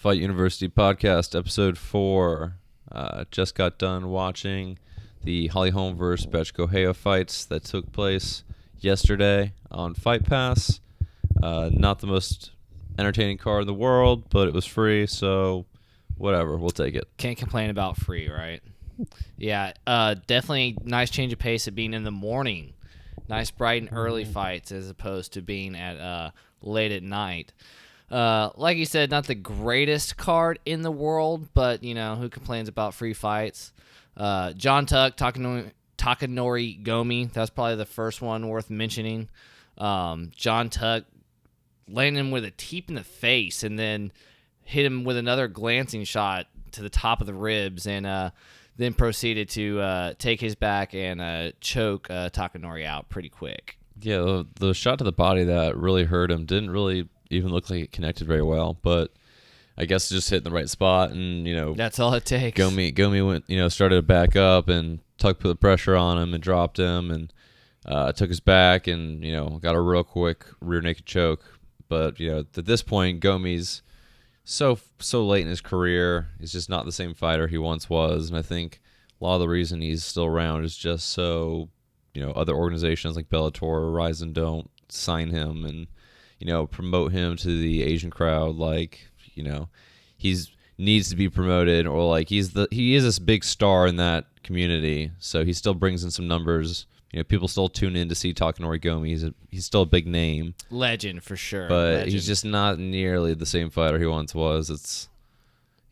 Fight University Podcast, Episode 4. Just got done watching the Holm vs. Correia fights that took place yesterday on Fight Pass. Not the most entertaining card in the world, but it was free, so whatever, we'll take it. Can't complain about free, right? Yeah, definitely nice change of pace of being in the morning. Nice, bright and early fights as opposed to being at late at night. Like you said, not the greatest card in the world, but, you know, who complains about free fights? John Tuck, Takanori Gomi, that's probably the first one worth mentioning. John Tuck landed him with a teep in the face and then hit him with another glancing shot to the top of the ribs and then proceeded to take his back and choke Takanori out pretty quick. Yeah, the shot to the body that really hurt him didn't really even look like it connected very well, but I guess it just hit in the right spot, and that's all it takes. Gomi went, started to back up, and Tuck put the pressure on him and dropped him, and took his back, and got a real quick rear naked choke. But at this point, Gomi's so late in his career. He's just not the same fighter he once was, and I think a lot of the reason he's still around is just so other organizations like Bellator or Ryzen don't sign him and promote him to the Asian crowd. Like, he's needs to be promoted, or like he is this big star in that community, so he still brings in some numbers. People still tune in to see Takanori Gomi. He's still a big name, legend for sure, but legend. He's just not nearly the same fighter he once was. It's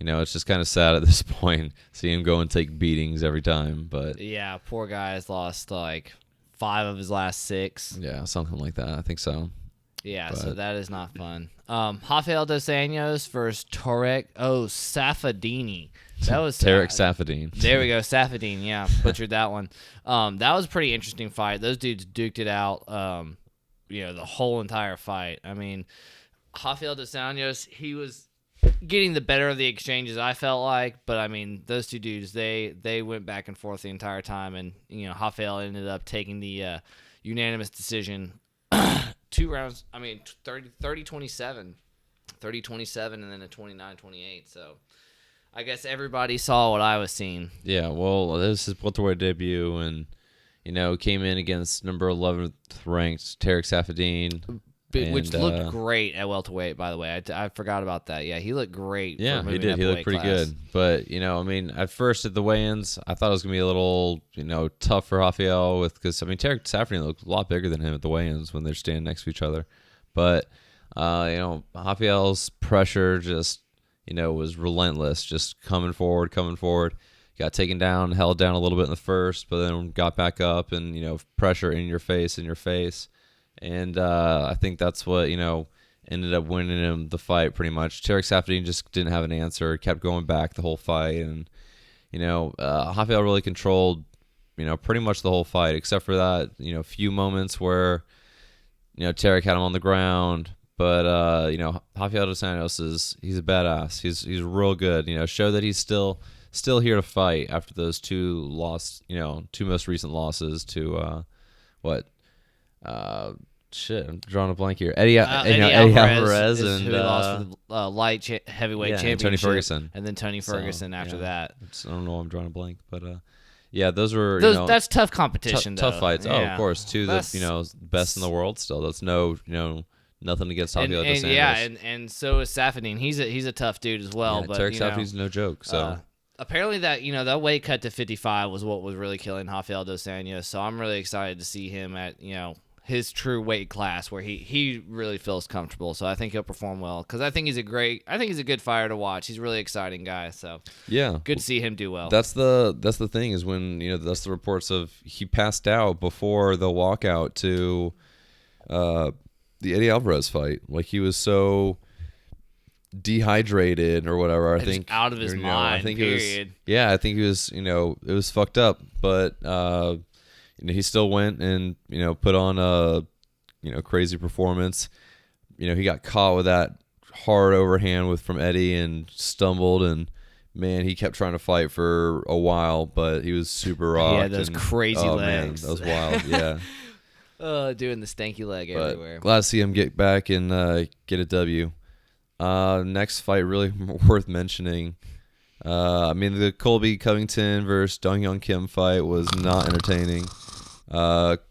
it's just kind of sad at this point, see him go and take beatings every time. But yeah, poor guy has lost like 5 of his last 6. Yeah, something like that. I think so. Yeah, so that is not fun. Rafael dos Anjos versus Tarek Safadini. That was Tarek Safadine. There we go, Safadine. Yeah, butchered that one. That was a pretty interesting fight. Those dudes duked it out. The whole entire fight. I mean, Rafael dos Anjos, he was getting the better of the exchanges, I felt like, but I mean, those two dudes, they went back and forth the entire time, and Rafael ended up taking the unanimous decision. 2 rounds, 30-27, and then a 29-28. So I guess everybody saw what I was seeing. Yeah, well, this is welterweight debut, and came in against number 11th ranked Tarek Safadine, which looked great at welterweight, by the way. I forgot about that. Yeah, he looked great. Yeah, he did. He looked pretty good. But at first at the weigh-ins, I thought it was gonna be a little tough for Rafael because Tarek Safadine looked a lot bigger than him at the weigh-ins when they're standing next to each other. But Rafael's pressure just was relentless, just coming forward. Got taken down, held down a little bit in the first, but then got back up and pressure in your face. And I think that's what, ended up winning him the fight pretty much. Tarek Safadine just didn't have an answer, kept going back the whole fight. And, Rafael really controlled, pretty much the whole fight, except for that, few moments where, Tarek had him on the ground. But, Rafael dos Anjos he's a badass. He's real good, show that he's still here to fight after those 2 most recent losses to, I'm drawing a blank here. Eddie Alvarez and who lost for the light heavyweight championship. Tony Ferguson. And then Tony Ferguson after that. I don't know. I'm drawing a blank, but those were that's tough competition. Tough fights. Yeah. Oh, of course, 2 the best in the world still. That's nothing against Rafael dos Anjos. Yeah, and so is Safadine. He's a tough dude as well. Yeah, but Tarek Safadine's no joke. So. Apparently that weight cut to 55 was what was really killing Rafael dos Anjos. So I'm really excited to see him at his true weight class where he really feels comfortable. So I think he'll perform well because I think he's a good fighter to watch. He's a really exciting guy. So yeah, good to see him do well. That's the thing is when that's the reports of he passed out before the walkout to the Eddie Alvarez fight. Like he was so dehydrated or whatever. I think out of his mind. I think period. I think he was. It was fucked up, but he still went and put on a crazy performance. He got caught with that hard overhand from Eddie and stumbled, and man, he kept trying to fight for a while, but he was super rocked. Yeah, those crazy legs. Man, that was wild. Yeah. Doing the stanky leg everywhere. Glad to see him get back and get a W. Next fight really worth mentioning. I mean, the Colby Covington versus Dong Hyun Kim fight was not entertaining.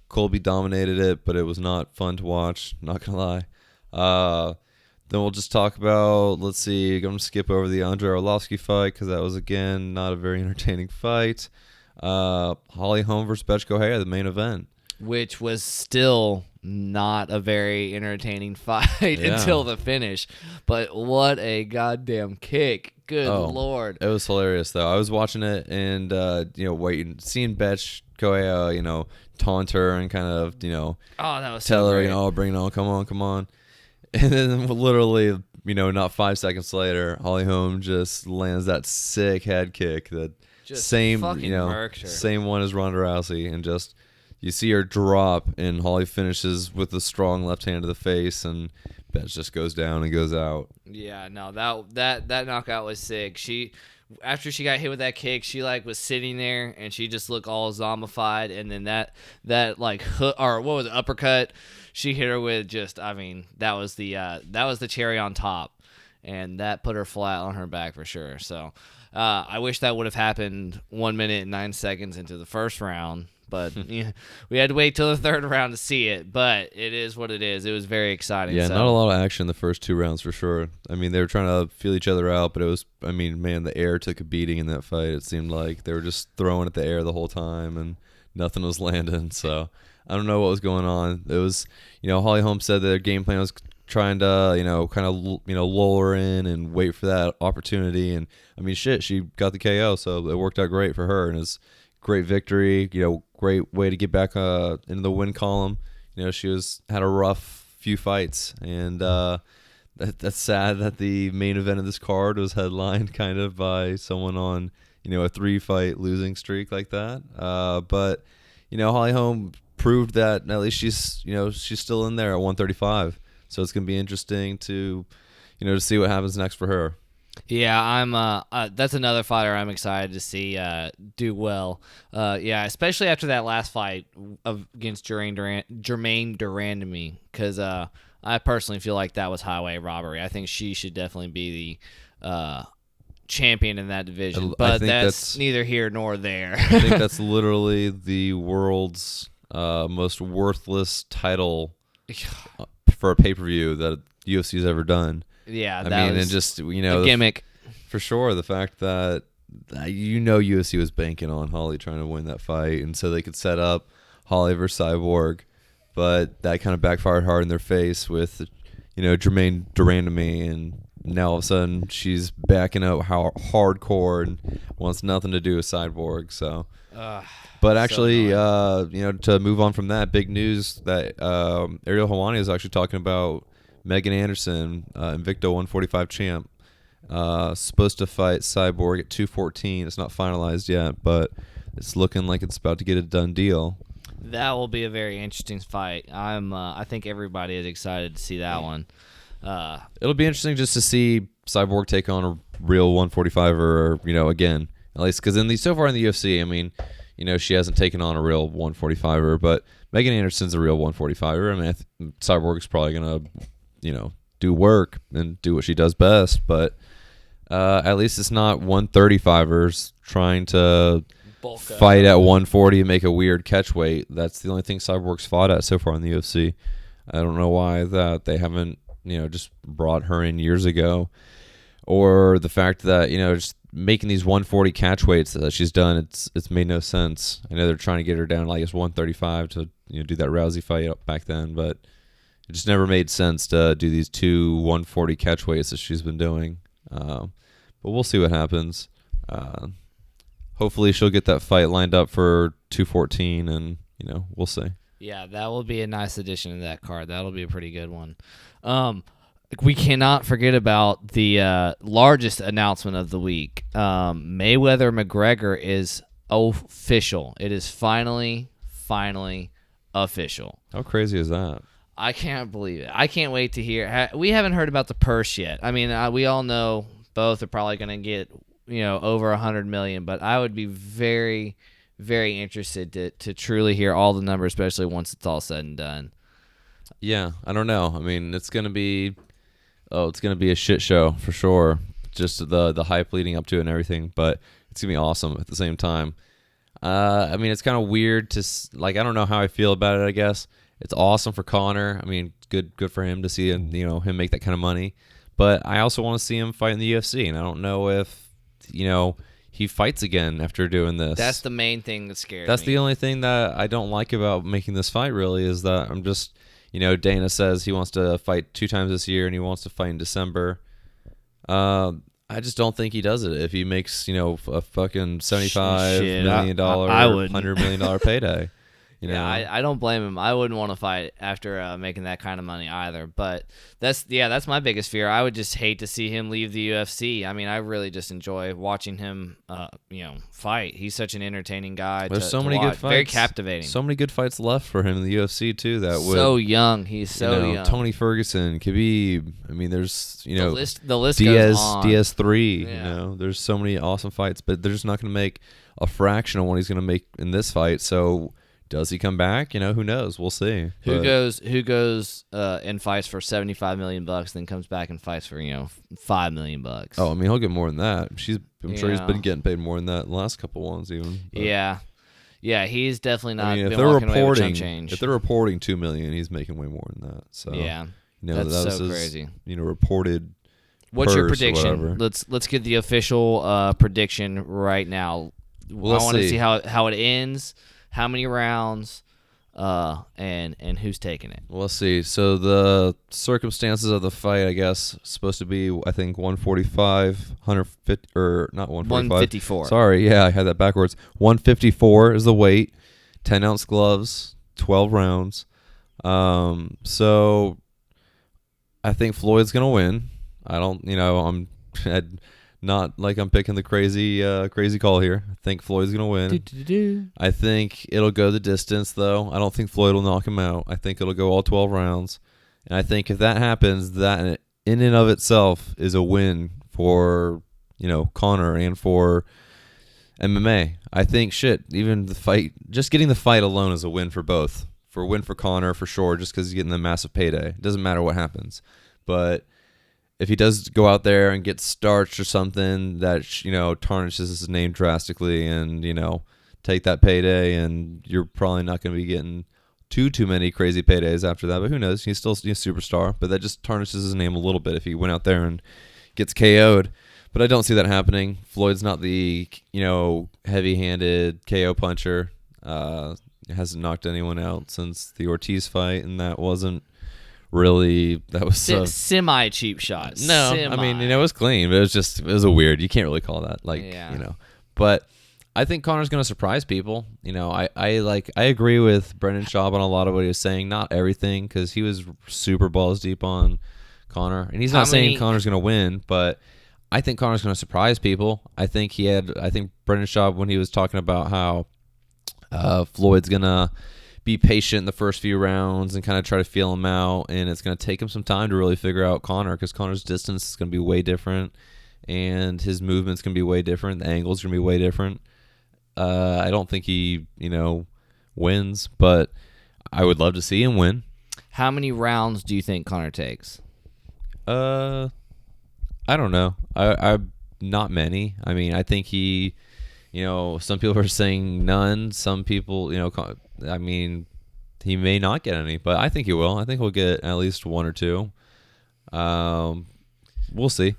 Colby dominated it, but it was not fun to watch. Not gonna lie. Then we'll just talk about. Let's see. I'm gonna skip over the Andrei Arlovsky fight because that was again not a very entertaining fight. Holly Holm versus Correia, the main event, which was still not a very entertaining fight until the finish. But what a goddamn kick. Good Lord. It was hilarious, though. I was watching it and, seeing Correia, taunt her and kind of, that was tell so her, great. bring it on, come on. And then literally, not 5 seconds later, Holly Holm just lands that sick head kick that Just same, murked her. same one as Ronda Rousey, and just you see her drop, and Holly finishes with a strong left hand to the face, and Betts just goes down and goes out. Yeah, no, that knockout was sick. After she got hit with that kick, she was sitting there and she just looked all zombified, and then that hook, or what was it, uppercut she hit her with, that was the cherry on top, and that put her flat on her back for sure. So I wish that would have happened 1 minute and 9 seconds into the first round. But we had to wait till the third round to see it. But it is what it is. It was very exciting. Yeah, not a lot of action in the first 2 rounds for sure. I mean, they were trying to feel each other out, but it was, the air took a beating in that fight. It seemed like they were just throwing at the air the whole time, and nothing was landing. So I don't know what was going on. It was, Holly Holm said their game plan was trying to, lull her in and wait for that opportunity. And, she got the KO, so it worked out great for her. And it's great victory, great way to get back into the win column. She had a rough few fights, and that's sad that the main event of this card was headlined kind of by someone on, a 3-fight losing streak like that. But Holly Holm proved that at least she's still in there at 135. So it's gonna be interesting to, to see what happens next for her. Yeah, I'm. That's another fighter I'm excited to see do well. Especially after that last fight against Jermaine Durandamy, because I personally feel like that was highway robbery. I think she should definitely be the champion in that division, but that's neither here nor there. I think that's literally the world's most worthless title for a pay-per-view that UFC's ever done. Yeah, and just a gimmick for sure. The fact that UFC was banking on Holly trying to win that fight, and so they could set up Holly versus Cyborg, but that kind of backfired hard in their face with Jermaine Durandamy, and now all of a sudden she's backing up hardcore and wants nothing to do with Cyborg. So, but actually, to move on from that, big news that Ariel Helwani is actually talking about Megan Anderson, Invicta 145 champ, supposed to fight Cyborg at 214. It's not finalized yet, but it's looking like it's about to get a done deal. That will be a very interesting fight. I think everybody is excited to see that one. It'll be interesting just to see Cyborg take on a real 145er, again, at least because so far in the UFC, she hasn't taken on a real 145er, but Megan Anderson's a real 145er. Cyborg's probably gonna do work and do what she does best, but at least it's not 135ers trying to fight at 140 and make a weird catch weight. That's the only thing Cyborg's fought at so far in the UFC. I don't know why that they haven't just brought her in years ago, or the fact that just making these 140 catch weights that she's done, it's made no sense. I know they're trying to get her down to 135 to do that Rousey fight back then, but it just never made sense to do these 2 140 catch weights that she's been doing. But we'll see what happens. Hopefully she'll get that fight lined up for 214, and we'll see. Yeah, that will be a nice addition to that card. That'll be a pretty good one. We cannot forget about the largest announcement of the week. Mayweather McGregor is official. It is finally official. How crazy is that? I can't believe it. I can't wait to hear. We haven't heard about the purse yet. We all know both are probably going to get over $100 million, but I would be very, very interested to truly hear all the numbers, especially once it's all said and done. Yeah, I don't know. It's going to be Oh, it's gonna be a shit show for sure. Just the hype leading up to it and everything, but it's gonna be awesome at the same time. I mean, it's kind of weird to like. I don't know how I feel about it. I guess it's awesome for Conor. I mean, good for him to see him, him make that kind of money. But I also want to see him fight in the UFC, and I don't know if he fights again after doing this. That's the main thing that scares me. That's the only thing that I don't like about making this fight. Really, is that I'm just Dana says he wants to fight 2 times this year, and he wants to fight in December. I just don't think he does it if he makes, a fucking $75 million, $100 million payday. Yeah, I don't blame him. I wouldn't want to fight after making that kind of money either. But that's my biggest fear. I would just hate to see him leave the UFC. I mean, I really just enjoy watching him, fight. He's such an entertaining guy. There's so many good fights. Very captivating. So many good fights left for him in the UFC too. That would so young. He's so young. Tony Ferguson, Khabib. I mean, there's the list goes on. DS3. There's so many awesome fights, but they're just not going to make a fraction of what he's going to make in this fight. So. Does he come back? Who knows? We'll see. Who goes and fights for $75 million, then comes back and fights for $5 million? Oh, I mean, he'll get more than that. I'm sure he's been getting paid more than that in the last couple ones, even. But. Yeah, he's definitely not. I mean, if they're reporting $2 million, he's making way more than that. So that's so crazy. Reported. What's your prediction? Let's get the official prediction right now. Well, I want to see how it ends. How many rounds, and who's taking it? Well, let's see. So the circumstances of the fight, I guess, supposed to be, I think, 145, 150, or not 145. 154. Sorry, yeah, I had that backwards. 154 is the weight, 10-ounce gloves, 12 rounds. So I think Floyd's gonna win. I don't, not like I'm picking the crazy call here. I think Floyd's going to win. I think it'll go the distance, though. I don't think Floyd will knock him out. I think it'll go all 12 rounds. And I think if that happens, that in and of itself is a win for, Conor and for MMA. I think, even the fight, just getting the fight alone is a win for both. For a win for Conor, for sure, just because he's getting the massive payday. It doesn't matter what happens. But if he does go out there and get starched or something that tarnishes his name drastically, and take that payday, and you're probably not going to be getting too many crazy paydays after that. But who knows? He's still a superstar, but that just tarnishes his name a little bit if he went out there and gets KO'd. But I don't see that happening. Floyd's not the heavy-handed KO puncher. Hasn't knocked anyone out since the Ortiz fight, and that wasn't. Really, that was semi cheap shot. No, I mean, it was clean, but it was a weird. You can't really call that But I think Conor's going to surprise people. I agree with Brendan Schaub on a lot of what he was saying. Not everything, because he was super balls deep on Conor, and he's not saying Conor's going to win, but I think Conor's going to surprise people. I think Brendan Schaub, when he was talking about how Floyd's going to be patient in the first few rounds and kind of try to feel him out, and it's going to take him some time to really figure out Conor, because Conor's distance is going to be way different, and his movement's going to be way different. The angle's going to be way different. I don't think he, wins, but I would love to see him win. How many rounds do you think Conor takes? I don't know. I not many. I mean, I think he, some people are saying none. Some people, I mean, he may not get any, but I think he will. I think he'll get at least 1 or 2. We'll see.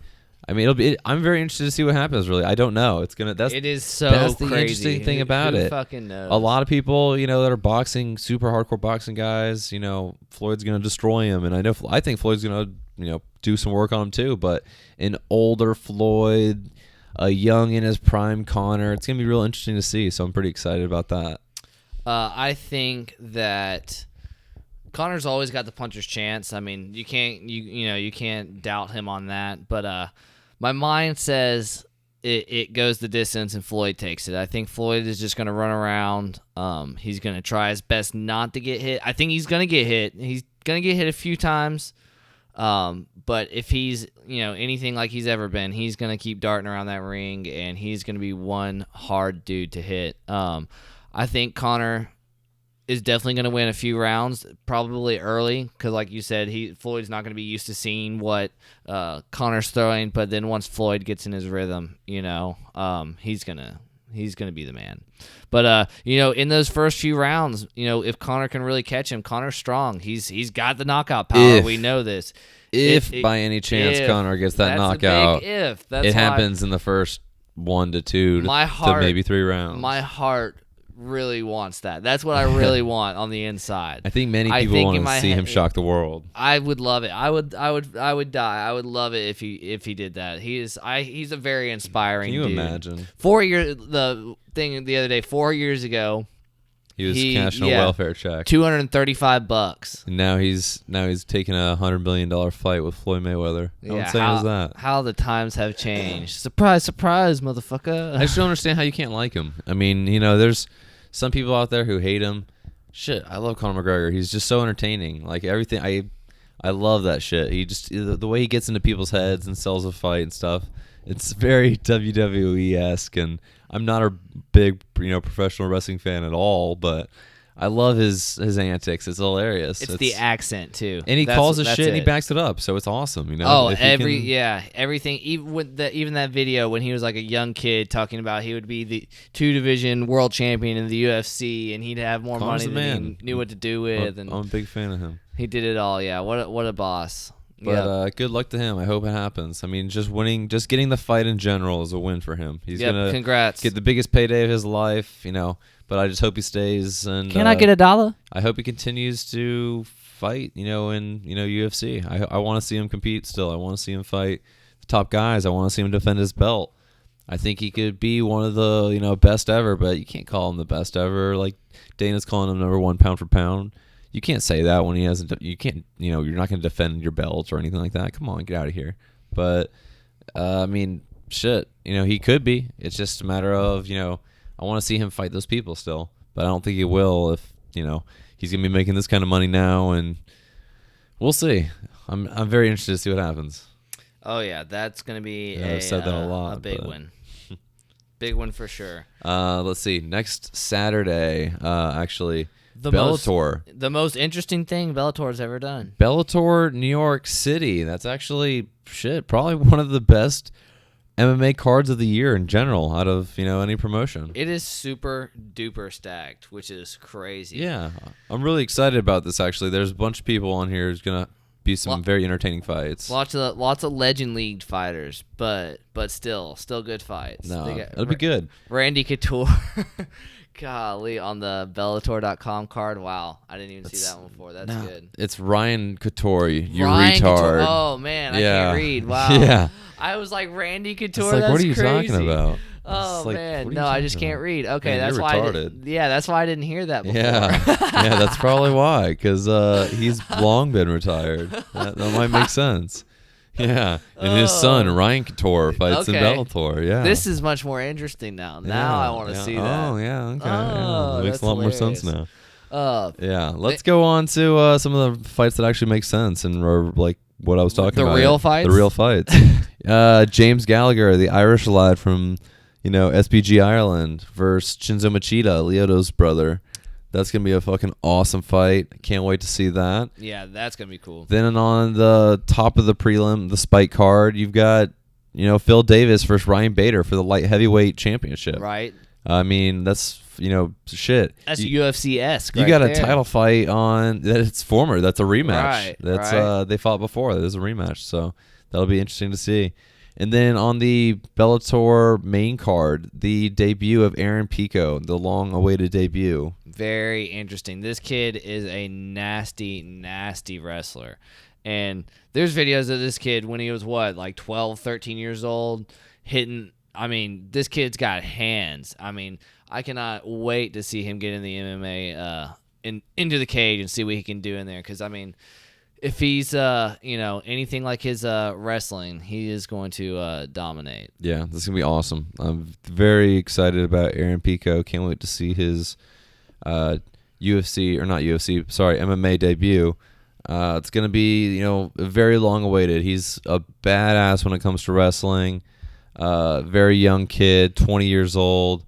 I mean, I'm very interested to see what happens. Really, I don't know. It is so that's crazy. The interesting thing about it. Fucking knows? A lot of people, that are boxing, super hardcore boxing guys, Floyd's gonna destroy him, and I think Floyd's gonna, do some work on him too. But an older Floyd, a young in his prime Conor, it's gonna be real interesting to see. So I'm pretty excited about that. I think that Conor's always got the puncher's chance. I mean, you can't doubt him on that. But my mind says it goes the distance and Floyd takes it. I think Floyd is just going to run around. He's going to try his best not to get hit. I think he's going to get hit. He's going to get hit a few times. But if he's anything like he's ever been, he's going to keep darting around that ring, and he's going to be one hard dude to hit. I think Conor is definitely going to win a few rounds, probably early, because like you said, Floyd's not going to be used to seeing what Conor's throwing. But then once Floyd gets in his rhythm, he's gonna be the man. But in those first few rounds, if Conor can really catch him, Conor's strong. He's got the knockout power. We know this. If by any chance Conor gets that knockout, it happens in the first 1 to 2 to maybe 3 rounds. My heart really wants that. That's what I really want on the inside. I think many people want to see him shock the world. I would love it. I would die. I would love it if he did that. He's a very inspiring dude. Can you imagine? 4 years the thing the other day, 4 years ago, he was cashing a welfare check. $235. And now he's taking a $100 million fight with Floyd Mayweather. How insane is that? How the times have changed. Surprise, surprise, motherfucker. I just don't understand how you can't like him. I mean, there's some people out there who hate him. Shit, I love Conor McGregor. He's just so entertaining. Like everything, I love that shit. He just the way he gets into people's heads and sells a fight and stuff. It's very WWE-esque, and I'm not a big professional wrestling fan at all, but I love his antics. It's hilarious. It's the accent too, and he calls his shit and he backs it up, so it's awesome. Everything. Even that video when he was like a young kid talking about he would be the 2-division world champion in the UFC, and he'd have more money than he knew what to do with. I'm a big fan of him. He did it all. Yeah, what a boss. But good luck to him. I hope it happens. I mean, just getting the fight in general is a win for him. He's gonna get the biggest payday of his life, But I just hope he stays. And can I get $1? I hope he continues to fight, in UFC. I want to see him compete still. I want to see him fight the top guys. I want to see him defend his belt. I think he could be one of the best ever, but you can't call him the best ever. Like Dana's calling him number 1 pound for pound. You can't say that when he hasn't. You can't. You're not going to defend your belt or anything like that. Come on, get out of here. But I mean, shit. He could be. It's just a matter of I want to see him fight those people still, but I don't think he will if he's going to be making this kind of money now, and we'll see. I'm very interested to see what happens. Oh yeah, that's going to be I've said that a lot. A big win. Big one for sure. Let's see. Next Saturday, actually. Bellator. The most interesting thing Bellator's ever done. Bellator New York City. That's actually, probably one of the best MMA cards of the year in general out of, any promotion. It is super duper stacked, which is crazy. Yeah. I'm really excited about this, actually. There's a bunch of people on here who's going to be some very entertaining fights. Lots of Legend League fighters, but still good fights. No, it'll be good. Randy Couture. Golly, on the Bellator.com card. Wow, I didn't even see that one before. That's good. It's Ryan Couture, you retard. Couture. Oh, man, I can't read. Wow. Yeah. I was like, Randy Couture, it's like, that's what are you crazy. Talking about? Oh, man. No, I just can't read. Okay, man, that's why that's why I didn't hear that before. Yeah, that's probably why, because he's long been retired. That might make sense. Yeah, and his son, Ryan Couture, fights in Bellator. Yeah. This is much more interesting now. Now I want to see that. Oh, yeah, okay. That makes a lot more sense now. Yeah, let's go on to some of the fights that actually make sense and are like what I was talking about. The real fights? The real fights. James Gallagher, the Irish lad from, SPG Ireland versus Shinzo Machida, Lyoto's brother. That's going to be a fucking awesome fight. Can't wait to see that. Yeah, that's going to be cool. Then on the top of the prelim, the spike card, you've got, Phil Davis versus Ryan Bader for the light heavyweight championship. Right. I mean, that's, shit. That's UFC-esque You got a title fight on, that's former. That's a rematch. Right. That's they fought before. There's a rematch. So that'll be interesting to see. And then on the Bellator main card, the debut of Aaron Pico, the long-awaited debut. Very interesting. This kid is a nasty, nasty wrestler. And there's videos of this kid when he was, 12, 13 years old, hitting. I mean, this kid's got hands. I mean, I cannot wait to see him get in the MMA, into the cage and see what he can do in there. Because, I mean, if he's, anything like his wrestling, he is going to dominate. Yeah, this is going to be awesome. I'm very excited about Aaron Pico. Can't wait to see his MMA debut. It's going to be, very long awaited. He's a badass when it comes to wrestling. Very young kid, 20 years old.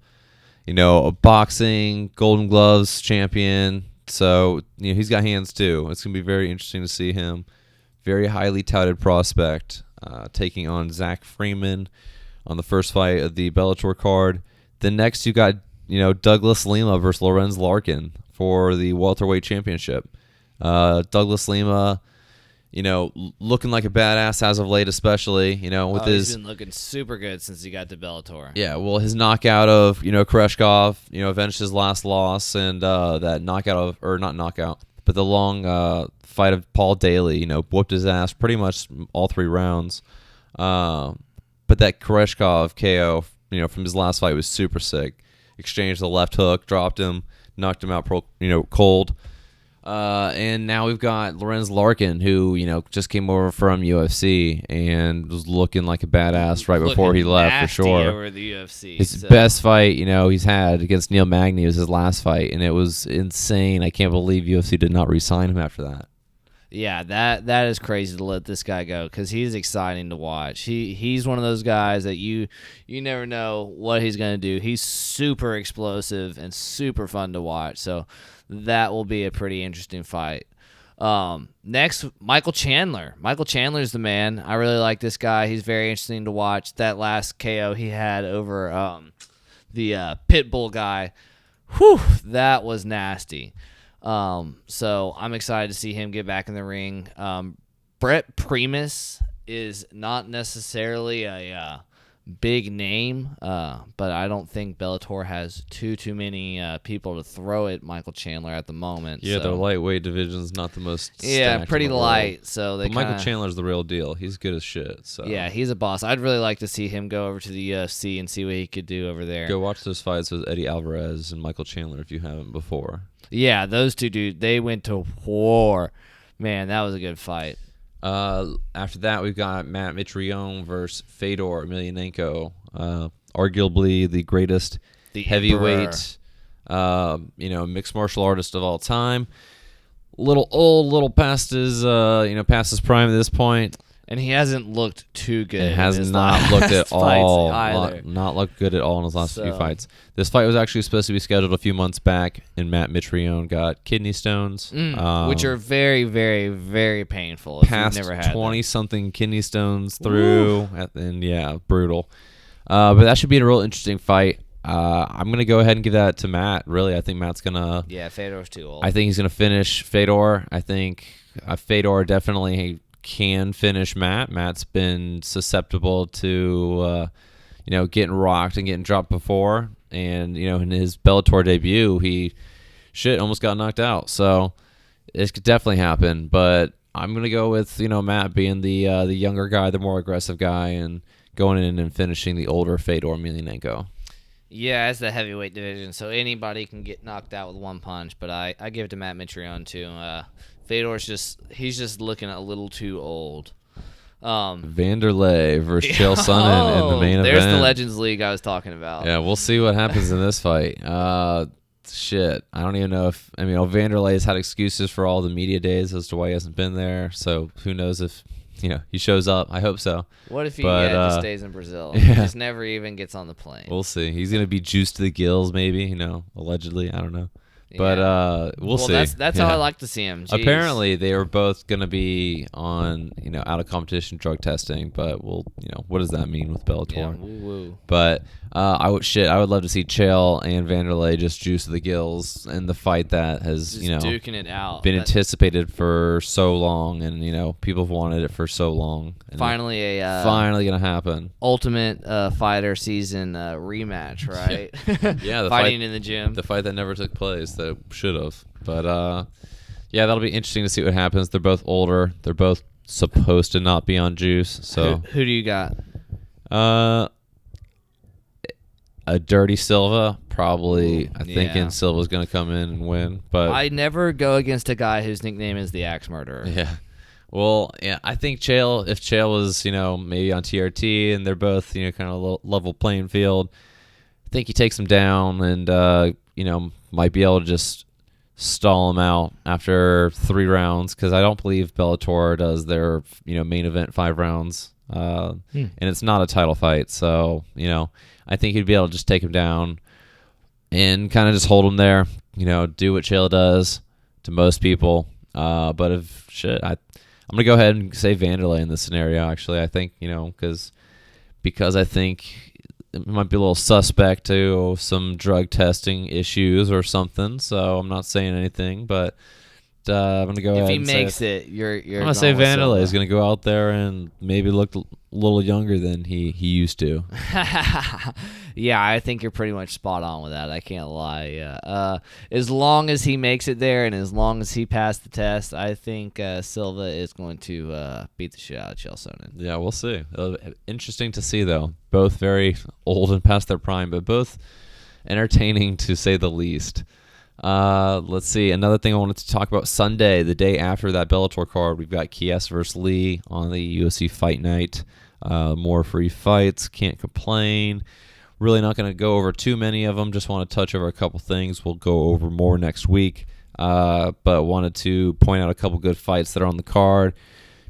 A boxing, Golden Gloves champion. So, he's got hands too. It's going to be very interesting to see him. Very highly touted prospect, taking on Zach Freeman on the first fight of the Bellator card. Then next you got, Douglas Lima versus Lorenz Larkin for the welterweight championship. Douglas Lima, looking like a badass as of late, especially, with he's been looking super good since he got to Bellator. Yeah, well, his knockout of, Koreshkov, avenged his last loss, and that knockout not knockout, but the long fight of Paul Daly, whooped his ass pretty much all 3 rounds. But that Koreshkov KO, from his last fight was super sick. Exchanged the left hook, dropped him, knocked him out, cold. And now we've got Lorenz Larkin, who, just came over from UFC and was looking like a badass right before he left, for sure. Over the UFC. His best fight, he's had against Neil Magny was his last fight, and it was insane. I can't believe UFC did not re-sign him after that. Yeah, that is crazy to let this guy go because he's exciting to watch. He's one of those guys that you never know what he's going to do. He's super explosive and super fun to watch. So that will be a pretty interesting fight. Next, Michael Chandler. Michael Chandler's the man. I really like this guy. He's very interesting to watch. That last KO he had over the Pitbull guy, whew, that was nasty. So I'm excited to see him get back in the ring. Brett Primus is not necessarily a big name, but I don't think Bellator has too many people to throw at Michael Chandler at the moment. Yeah, so. their lightweight division's not the most pretty light. So Michael Chandler's the real deal. He's good as shit. So yeah, he's a boss. I'd really like to see him go over to the UFC and see what he could do over there. Go watch those fights with Eddie Alvarez and Michael Chandler if you haven't before. Yeah, those two dudes, they went to war. Man, that was a good fight. After that, we've got Matt Mitrione versus Fedor Emelianenko, arguably the greatest heavyweight, mixed martial artist of all time. Little old, little past his prime at this point. And he hasn't looked too good. It has not looked at all. Either. Not looked good at all in his last few fights. This fight was actually supposed to be scheduled a few months back, and Matt Mitrione got kidney stones, which are very, very, very painful. If past you've never had 20-something kidney stones through, and yeah, brutal. But that should be a real interesting fight. I'm gonna go ahead and give that to Matt. Really, I think Matt's gonna. Yeah, Fedor's too old. I think he's gonna finish Fedor. I think Fedor definitely can finish Matt. Matt's been susceptible to getting rocked and getting dropped before, and in his Bellator debut he almost got knocked out. So it could definitely happen, but I'm gonna go with Matt being the younger guy, the more aggressive guy, and going in and finishing the older Fedor Emelianenko. Yeah, it's the heavyweight division, so anybody can get knocked out with one punch, but I give it to Matt Mitrione too. Fedor's just looking a little too old. Vanderlei versus Chael Sonnen in the main event. There's the Legends League I was talking about. Yeah, we'll see what happens in this fight. Shit, I don't even know if Vanderlei has had excuses for all the media days as to why he hasn't been there. So who knows if he shows up. I hope so. What if he just stays in Brazil? Yeah. He just never even gets on the plane. We'll see. He's gonna be juiced to the gills, maybe. Allegedly. I don't know. But we'll see. That's how I like to see him. Jeez. Apparently, they were both going to be on, out of competition drug testing. But what does that mean with Bellator? Yeah, woo-woo. But I would love to see Chael and Vanderlei just juice to the gills in the fight that has just duking it out. Been anticipated for so long, and people have wanted it for so long. And finally gonna happen. Ultimate Fighter season rematch, right? Yeah, the fighting in the gym. The fight that never took place that should have. But yeah, that'll be interesting to see what happens. They're both older. They're both supposed to not be on juice. So who do you got? A Dirty Silva, probably. I think Silva's going to come in and win. But I never go against a guy whose nickname is the Axe Murderer. Yeah. Well, yeah, I think if Chael was, maybe on TRT and they're both, kind of level playing field, I think he takes him down and, might be able to just stall him out after 3 rounds, because I don't believe Bellator does their, main event 5 rounds. And it's not a title fight. So, I think he'd be able to just take him down and kind of just hold him there, do what Chael does. to most people. But I'm going to go ahead and say Vanderlei in this scenario, actually. I think, because I think it might be a little suspect to some drug testing issues or something. So I'm not saying anything, but I'm going to go ahead and say... If he makes it, you're I'm going to say Vanderlei is going to go out there and maybe look a little younger than he used to. Yeah, I think you're pretty much spot on with that. I can't lie. Yeah. As long as he makes it there and as long as he passed the test, I think Silva is going to beat the shit out of Chael Sonnen. Yeah, we'll see. Interesting to see, though. Both very old and past their prime, but both entertaining to say the least. Let's see. Another thing I wanted to talk about, Sunday, the day after that Bellator card, we've got Chiesa versus Lee on the UFC Fight Night. More free fights. Can't complain. Really not going to go over too many of them. Just want to touch over a couple things. We'll go over more next week. But wanted to point out a couple good fights that are on the card.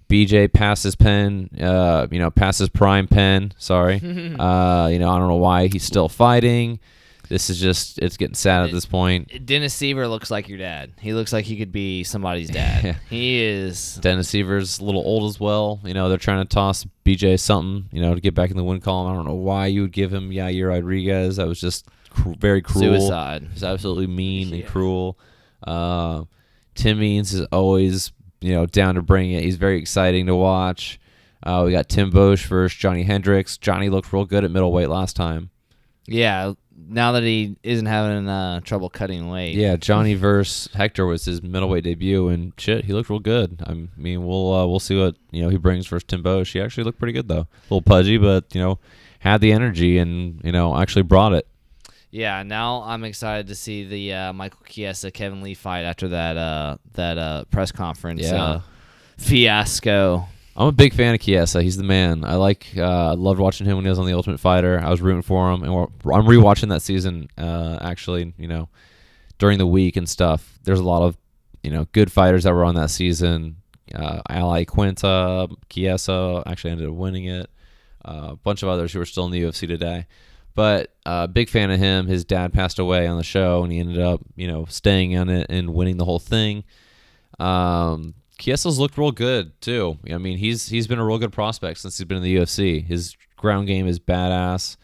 BJ passes pen, passes prime pen. Sorry. I don't know why he's still fighting. This is just, it's getting sad at this point. Dennis Seaver looks like your dad. He looks like he could be somebody's dad. Yeah. He is. Dennis Seaver's a little old as well. They're trying to toss BJ something, to get back in the win column. I don't know why you would give him Yair Rodriguez. That was just very cruel. Suicide. It's absolutely mean and cruel. Tim Means is always, down to bring it. He's very exciting to watch. We got Tim Bosch versus Johnny Hendricks. Johnny looked real good at middleweight last time. Yeah. Now that he isn't having trouble cutting weight. Yeah, Johnny versus Hector was his middleweight debut, and shit, he looked real good. I mean, we'll see what he brings versus Tim Bosch. He actually looked pretty good though, a little pudgy, but had the energy and actually brought it. Yeah, now I'm excited to see the Michael Chiesa Kevin Lee fight after that press conference fiasco. I'm a big fan of Chiesa. He's the man. I loved watching him when he was on The Ultimate Fighter. I was rooting for him, and I'm rewatching that season. Actually, during the week and stuff. There's a lot of good fighters that were on that season. Ali Quinta, Chiesa actually ended up winning it. A bunch of others who are still in the UFC today. But big fan of him. His dad passed away on the show, and he ended up staying on it and winning the whole thing. Chiesa's looked real good too. I mean, he's been a real good prospect since he's been in the UFC. His ground game is badass.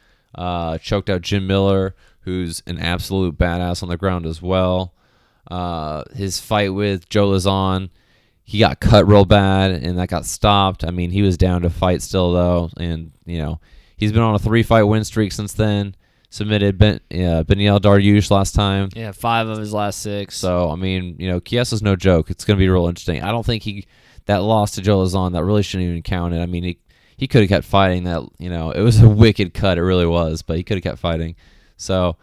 Choked out Jim Miller, who's an absolute badass on the ground as well. His fight with Joe Lazon, he got cut real bad, and that got stopped. I mean, he was down to fight still though, and he's been on a 3-fight win streak since then. Submitted Beneil Dariush last time. Yeah, 5 of his last 6. So, I mean, Chiesa's no joke. It's going to be real interesting. I don't think that loss to Joe Lazon, that really shouldn't even count it. I mean, he could have kept fighting. That it was a wicked cut. It really was, but he could have kept fighting. So,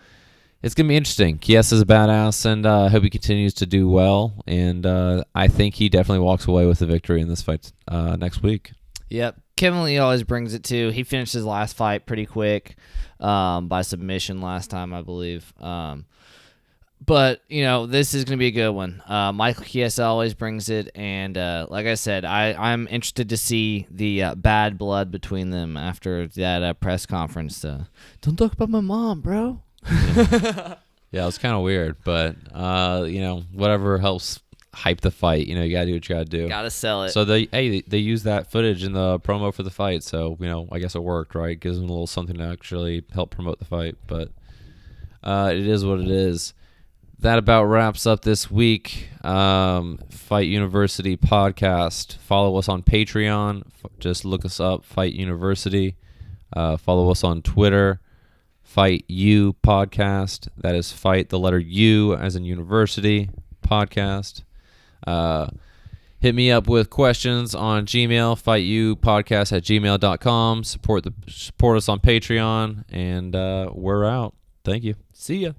it's going to be interesting. Chiesa's a badass, and I hope he continues to do well. And I think he definitely walks away with the victory in this fight next week. Yep. Kevin Lee always brings it too. He finished his last fight pretty quick by submission last time, I believe. But, this is going to be a good one. Michael Chiesa always brings it. And like I said, I'm interested to see the bad blood between them after that press conference. Don't talk about my mom, bro. Yeah, it was kind of weird. But, whatever helps hype the fight. You gotta do what you gotta do. Gotta sell it. So they use that footage in the promo for the fight. So I guess it worked, right? Gives them a little something to actually help promote the fight. But it is what it is. That about wraps up this week. Fight University podcast. Follow us on Patreon. Just look us up, Fight University. Follow us on Twitter, Fight U podcast. That is Fight the letter U as in University podcast. Hit me up with questions on Gmail, fightyoupodcast@gmail.com. Support us on Patreon, and we're out. Thank you. See ya.